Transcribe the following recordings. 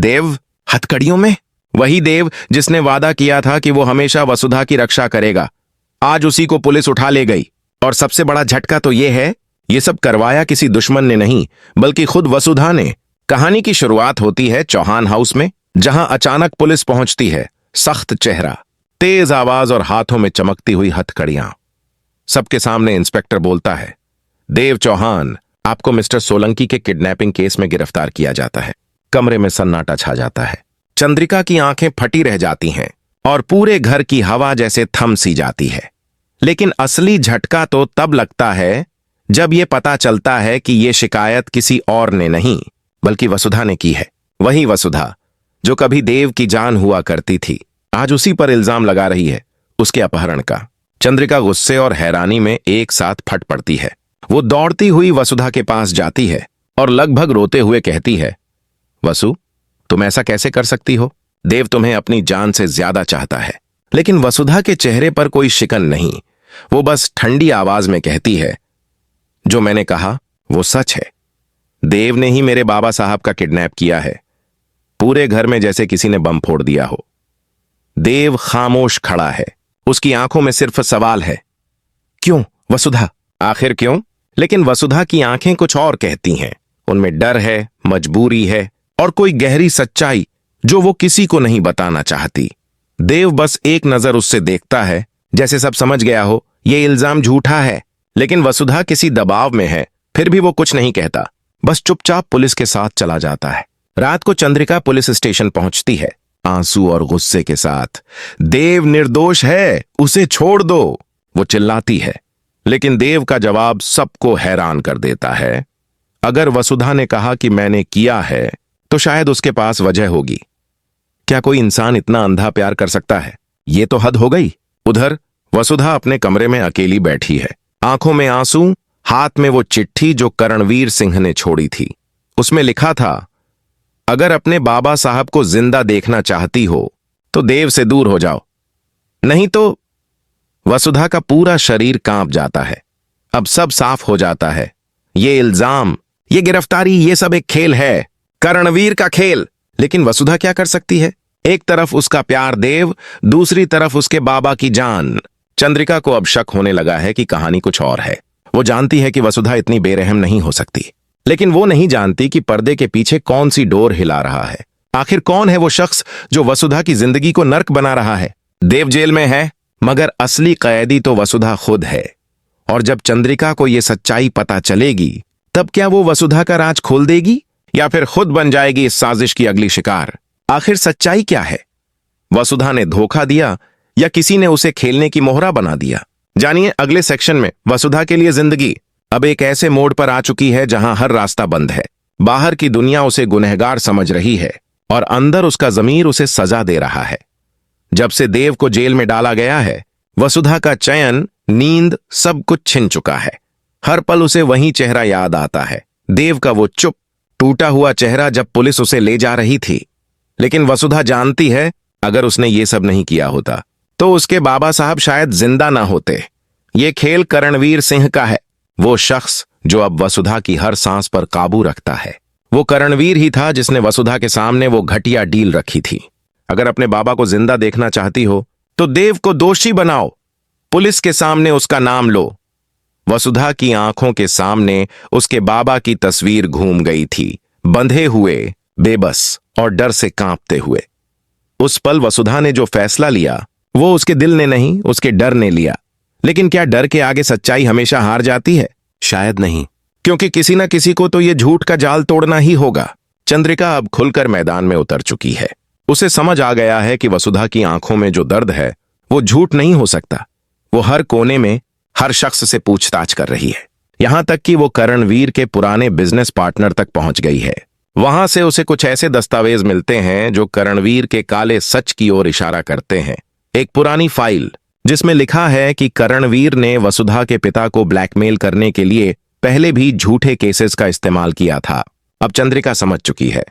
देव हथकड़ियों में? वही देव जिसने वादा किया था कि वो हमेशा वसुधा की रक्षा करेगा, आज उसी को पुलिस उठा ले गई। और सबसे बड़ा झटका तो ये है, ये सब करवाया किसी दुश्मन ने नहीं, बल्कि खुद वसुधा ने। कहानी की शुरुआत होती है चौहान हाउस में, जहां अचानक पुलिस पहुंचती है। सख्त चेहरा, तेज आवाज और हाथों में चमकती हुई हथकड़ियां। सबके सामने इंस्पेक्टर बोलता है, देव चौहान, आपको मिस्टर सोलंकी के किडनैपिंग केस में गिरफ्तार किया जाता है। कमरे में सन्नाटा छा जाता है। चंद्रिका की आंखें फटी रह जाती हैं और पूरे घर की हवा जैसे थम सी जाती है। लेकिन असली झटका तो तब लगता है जब यह पता चलता है कि यह शिकायत किसी और ने नहीं, बल्कि वसुधा ने की है। वही वसुधा जो कभी देव की जान हुआ करती थी, आज उसी पर इल्जाम लगा रही है, उसके अपहरण का। चंद्रिका गुस्से और हैरानी में एक साथ फट पड़ती है। वो दौड़ती हुई वसुधा के पास जाती है और लगभग रोते हुए कहती है, वसु, तुम ऐसा कैसे कर सकती हो? देव तुम्हें अपनी जान से ज्यादा चाहता है। लेकिन वसुधा के चेहरे पर कोई शिकन नहीं। वो बस ठंडी आवाज में कहती है, जो मैंने कहा वो सच है। देव ने ही मेरे बाबा साहब का किडनैप किया है। पूरे घर में जैसे किसी ने बम फोड़ दिया हो। देव खामोश खड़ा है, उसकी आंखों में सिर्फ सवाल है, क्यों वसुधा, आखिर क्यों? लेकिन वसुधा की आंखें कुछ और कहती हैं। उनमें डर है, मजबूरी है और कोई गहरी सच्चाई जो वो किसी को नहीं बताना चाहती। देव बस एक नजर उससे देखता है, जैसे सब समझ गया हो ये इल्जाम झूठा है। लेकिन वसुधा किसी दबाव में है, फिर भी वो कुछ नहीं कहता, बस चुपचाप पुलिस के साथ चला जाता है। रात को चंद्रिका पुलिस स्टेशन पहुंचती है, आंसू और गुस्से के साथ। देव निर्दोष है, उसे छोड़ दो, वो चिल्लाती है। लेकिन देव का जवाब सबको हैरान कर देता है। अगर वसुधा ने कहा कि मैंने किया है, तो शायद उसके पास वजह होगी। क्या कोई इंसान इतना अंधा प्यार कर सकता है? ये तो हद हो गई। उधर वसुधा अपने कमरे में अकेली बैठी है, आंखों में आंसू, हाथ में वो चिट्ठी जो करणवीर सिंह ने छोड़ी थी। उसमें लिखा था, अगर अपने बाबा साहब को जिंदा देखना चाहती हो तो देव से दूर हो जाओ, नहीं तो। वसुधा का पूरा शरीर कांप जाता है। अब सब साफ हो जाता है। ये इल्जाम, ये गिरफ्तारी, ये सब एक खेल है, करणवीर का खेल। लेकिन वसुधा क्या कर सकती है? एक तरफ उसका प्यार देव, दूसरी तरफ उसके बाबा की जान। चंद्रिका को अब शक होने लगा है कि कहानी कुछ और है। वो जानती है कि वसुधा इतनी बेरहम नहीं हो सकती, लेकिन वो नहीं जानती कि पर्दे के पीछे कौन सी डोर हिला रहा है। आखिर कौन है वो शख्स जो वसुधा की जिंदगी को नर्क बना रहा है? देव जेल में है, मगर असली कैदी तो वसुधा खुद है। और जब चंद्रिका को यह सच्चाई पता चलेगी, तब क्या वो वसुधा का राज खोल देगी या फिर खुद बन जाएगी इस साजिश की अगली शिकार? आखिर सच्चाई क्या है? वसुधा ने धोखा दिया या किसी ने उसे खेलने की मोहरा बना दिया? जानिए अगले सेक्शन में। वसुधा के लिए जिंदगी अब एक ऐसे मोड़ पर आ चुकी है जहां हर रास्ता बंद है। बाहर की दुनिया उसे गुनहगार समझ रही है और अंदर उसका जमीर उसे सजा दे रहा है। जब से देव को जेल में डाला गया है, वसुधा का चयन, नींद, सब कुछ छिन चुका है। हर पल उसे वही चेहरा याद आता है, देव का वो चुप, टूटा हुआ चेहरा जब पुलिस उसे ले जा रही थी। लेकिन वसुधा जानती है, अगर उसने ये सब नहीं किया होता तो उसके बाबा साहब शायद जिंदा ना होते। ये खेल करणवीर सिंह का है, वो शख्स जो अब वसुधा की हर सांस पर काबू रखता है। वो करणवीर ही था जिसने वसुधा के सामने वो घटिया डील रखी थी। अगर अपने बाबा को जिंदा देखना चाहती हो तो देव को दोषी बनाओ, पुलिस के सामने उसका नाम लो। वसुधा की आंखों के सामने उसके बाबा की तस्वीर घूम गई थी, बंधे हुए, बेबस और डर से कांपते हुए। उस पल वसुधा ने जो फैसला लिया, वो उसके दिल ने नहीं, उसके डर ने लिया। लेकिन क्या डर के आगे सच्चाई हमेशा हार जाती है? शायद नहीं, क्योंकि किसी न किसी को तो ये झूठ का जाल तोड़ना ही होगा। चंद्रिका अब खुलकर मैदान में उतर चुकी है। उसे समझ आ गया है कि वसुधा की आंखों में जो दर्द है वो झूठ नहीं हो सकता। वो हर कोने में हर शख्स से पूछताछ कर रही है, यहां तक कि वो करणवीर के पुराने बिजनेस पार्टनर तक पहुंच गई है। वहां से उसे कुछ ऐसे दस्तावेज मिलते हैं जो करणवीर के काले सच की ओर इशारा करते हैं। एक पुरानी फाइल जिसमें लिखा है कि करणवीर ने वसुधा के पिता को ब्लैकमेल करने के लिए पहले भी झूठे केसेस का इस्तेमाल किया था। अब चंद्रिका समझ चुकी है,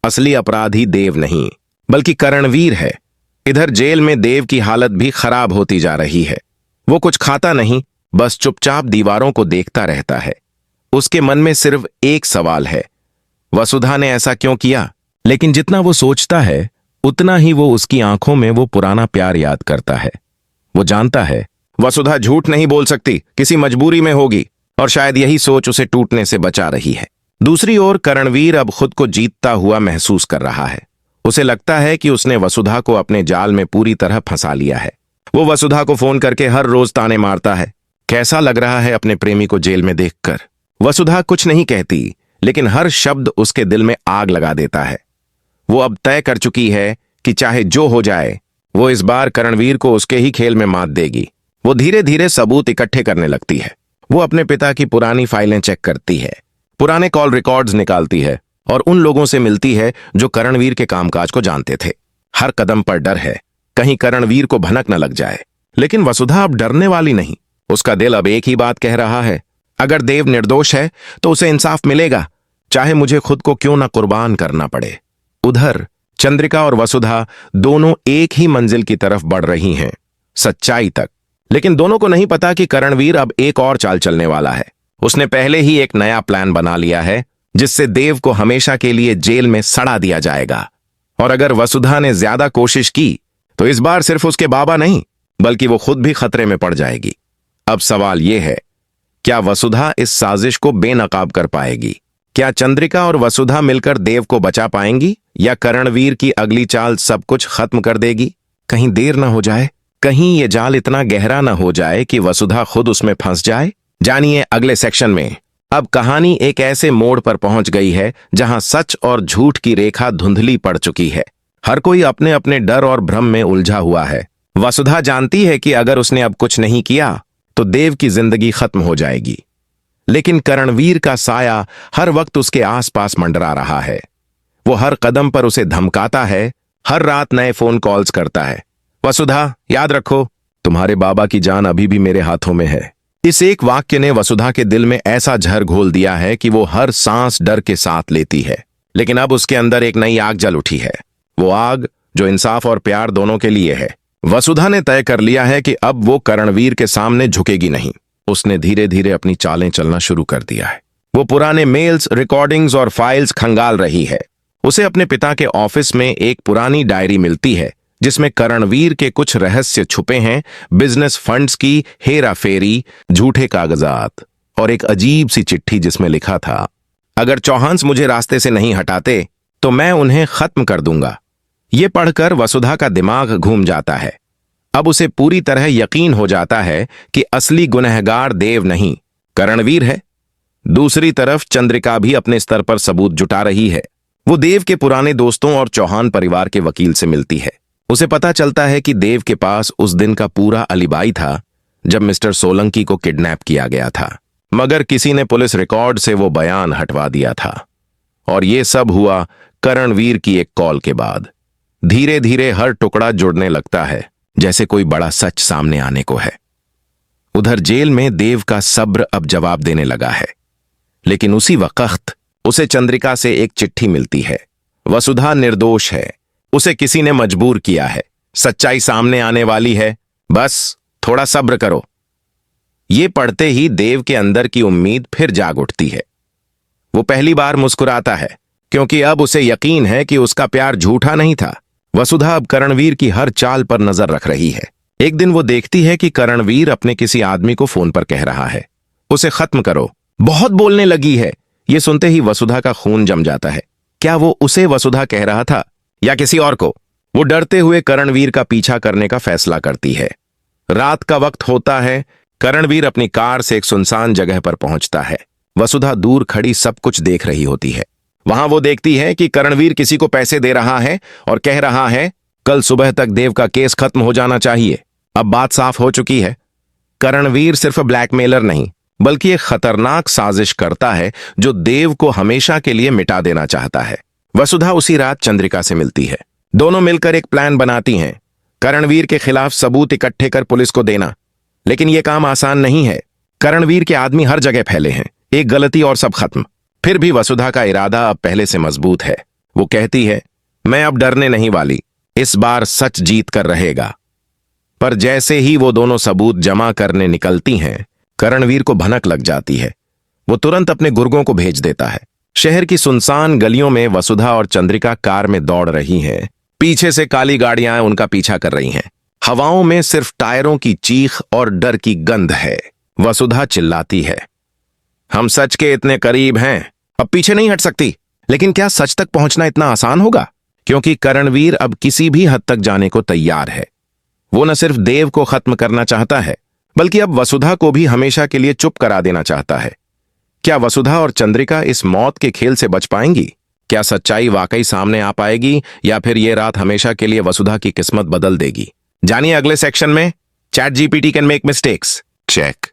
असली अपराधी देव नहीं बल्कि करणवीर है। इधर जेल में देव की हालत भी खराब होती जा रही है। वो कुछ खाता नहीं, बस चुपचाप दीवारों को देखता रहता है। उसके मन में सिर्फ एक सवाल है, वसुधा ने ऐसा क्यों किया? लेकिन जितना वो सोचता है उतना ही वो उसकी आंखों में वो पुराना प्यार याद करता है। वो जानता है वसुधा झूठ नहीं बोल सकती, किसी मजबूरी में होगी, और शायद यही सोच उसे टूटने से बचा रही है। दूसरी ओर करणवीर अब खुद को जीतता हुआ महसूस कर रहा है। उसे लगता है कि उसने वसुधा को अपने जाल में पूरी तरह फंसा लिया है। वो वसुधा को फोन करके हर रोज ताने मारता है। कैसा लग रहा है अपने प्रेमी को जेल में देखकर। वसुधा कुछ नहीं कहती, लेकिन हर शब्द उसके दिल में आग लगा देता है। वो अब तय कर चुकी है कि चाहे जो हो जाए, वो इस बार करणवीर को उसके ही खेल में मात देगी। वो धीरे धीरे सबूत इकट्ठे करने लगती है। वो अपने पिता की पुरानी फाइलें चेक करती है, पुराने कॉल रिकॉर्ड्स निकालती है और उन लोगों से मिलती है जो करणवीर के कामकाज को जानते थे। हर कदम पर डर है, कहीं करणवीर को भनक न लग जाए। लेकिन वसुधा अब डरने वाली नहीं। उसका दिल अब एक ही बात कह रहा है, अगर देव निर्दोष है तो उसे इंसाफ मिलेगा, चाहे मुझे खुद को क्यों न कुर्बान करना पड़े। उधर चंद्रिका और वसुधा दोनों एक ही मंजिल की तरफ बढ़ रही हैं, सच्चाई तक। लेकिन दोनों को नहीं पता कि करणवीर अब एक और चाल चलने वाला है। उसने पहले ही एक नया प्लान बना लिया है, जिससे देव को हमेशा के लिए जेल में सड़ा दिया जाएगा। और अगर वसुधा ने ज्यादा कोशिश की तो इस बार सिर्फ उसके बाबा नहीं, बल्कि वो खुद भी खतरे में पड़ जाएगी। अब सवाल यह है, क्या वसुधा इस साजिश को बेनकाब कर पाएगी? क्या चंद्रिका और वसुधा मिलकर देव को बचा पाएंगी, या करणवीर की अगली चाल सब कुछ खत्म कर देगी? कहीं देर ना हो जाए, कहीं ये जाल इतना गहरा ना हो जाए कि वसुधा खुद उसमें फंस जाए। जानिए अगले सेक्शन में। अब कहानी एक ऐसे मोड़ पर पहुंच गई है जहां सच और झूठ की रेखा धुंधली पड़ चुकी है। हर कोई अपने अपने डर और भ्रम में उलझा हुआ है। वसुधा जानती है कि अगर उसने अब कुछ नहीं किया तो देव की जिंदगी खत्म हो जाएगी, लेकिन करणवीर का साया हर वक्त उसके आसपास मंडरा रहा है। वो हर कदम पर उसे धमकाता है, हर रात नए फोन कॉल्स करता है। वसुधा, याद रखो, तुम्हारे बाबा की जान अभी भी मेरे हाथों में है। इस एक वाक्य ने वसुधा के दिल में ऐसा जहर घोल दिया है कि वो हर सांस डर के साथ लेती है। लेकिन अब उसके अंदर एक नई आग जल उठी है, वो आग जो इंसाफ और प्यार दोनों के लिए है। वसुधा ने तय कर लिया है कि अब वो करणवीर के सामने झुकेगी नहीं। उसने धीरे धीरे अपनी चालें चलना शुरू कर दिया है। वो पुराने मेल्स, रिकॉर्डिंग्स और फाइल्स खंगाल रही है। उसे अपने पिता के ऑफिस में एक पुरानी डायरी मिलती है जिसमें करणवीर के कुछ रहस्य छुपे हैं, बिजनेस फंड्स की हेरा फेरी, झूठे कागजात और एक अजीब सी चिट्ठी जिसमें लिखा था, अगर चौहान्स मुझे रास्ते से नहीं हटाते तो मैं उन्हें खत्म कर दूंगा। ये पढ़कर वसुधा का दिमाग घूम जाता है। अब उसे पूरी तरह यकीन हो जाता है कि असली गुनहगार देव नहीं, करणवीर है। दूसरी तरफ चंद्रिका भी अपने स्तर पर सबूत जुटा रही है। वो देव के पुराने दोस्तों और चौहान परिवार के वकील से मिलती है। उसे पता चलता है कि देव के पास उस दिन का पूरा अलिबाई था जब मिस्टर सोलंकी को किडनैप किया गया था, मगर किसी ने पुलिस रिकॉर्ड से वो बयान हटवा दिया था। और ये सब हुआ करणवीर की एक कॉल के बाद। धीरे धीरे हर टुकड़ा जुड़ने लगता है, जैसे कोई बड़ा सच सामने आने को है। उधर जेल में देव का सब्र अब जवाब देने लगा है, लेकिन उसी वक्त उसे चंद्रिका से एक चिट्ठी मिलती है। वसुधा निर्दोष है, उसे किसी ने मजबूर किया है, सच्चाई सामने आने वाली है, बस थोड़ा सब्र करो। ये पढ़ते ही देव के अंदर की उम्मीद फिर जाग उठती है। वो पहली बार मुस्कुराता है, क्योंकि अब उसे यकीन है कि उसका प्यार झूठा नहीं था। वसुधा अब करणवीर की हर चाल पर नजर रख रही है। एक दिन वो देखती है कि करणवीर अपने किसी आदमी को फोन पर कह रहा है, उसे खत्म करो, बहुत बोलने लगी है। ये सुनते ही वसुधा का खून जम जाता है। क्या वो उसे वसुधा कह रहा था या किसी और को? वो डरते हुए करणवीर का पीछा करने का फैसला करती है। रात का वक्त होता है। करणवीर अपनी कार से एक सुनसान जगह पर पहुंचता है। वसुधा दूर खड़ी सब कुछ देख रही होती है। वहां वो देखती है कि करणवीर किसी को पैसे दे रहा है और कह रहा है, कल सुबह तक देव का केस खत्म हो जाना चाहिए। अब बात साफ हो चुकी है, करणवीर सिर्फ ब्लैकमेलर नहीं, बल्कि एक खतरनाक साजिश करता है जो देव को हमेशा के लिए मिटा देना चाहता है। वसुधा उसी रात चंद्रिका से मिलती है। दोनों मिलकर एक प्लान बनाती हैं, करणवीर के खिलाफ सबूत इकट्ठे कर पुलिस को देना। लेकिन यह काम आसान नहीं है। करणवीर के आदमी हर जगह फैले हैं, एक गलती और सब खत्म। फिर भी वसुधा का इरादा अब पहले से मजबूत है। वो कहती है, मैं अब डरने नहीं वाली, इस बार सच जीत कर रहेगा। पर जैसे ही वो दोनों सबूत जमा करने निकलती हैं, करणवीर को भनक लग जाती है। वो तुरंत अपने गुर्गों को भेज देता है। शहर की सुनसान गलियों में वसुधा और चंद्रिका कार में दौड़ रही हैं। पीछे से काली गाड़ियां उनका पीछा कर रही हैं। हवाओं में सिर्फ टायरों की चीख और डर की गंध है। वसुधा चिल्लाती है, हम सच के इतने करीब हैं, अब पीछे नहीं हट सकती। लेकिन क्या सच तक पहुंचना इतना आसान होगा? क्योंकि करणवीर अब किसी भी हद तक जाने को तैयार है। वो न सिर्फ देव को खत्म करना चाहता है, बल्कि अब वसुधा को भी हमेशा के लिए चुप करा देना चाहता है। क्या वसुधा और चंद्रिका इस मौत के खेल से बच पाएंगी? क्या सच्चाई वाकई सामने आ पाएगी, या फिर यह रात हमेशा के लिए वसुधा की किस्मत बदल देगी? जानिए अगले सेक्शन में, chat GPT can make mistakes, check.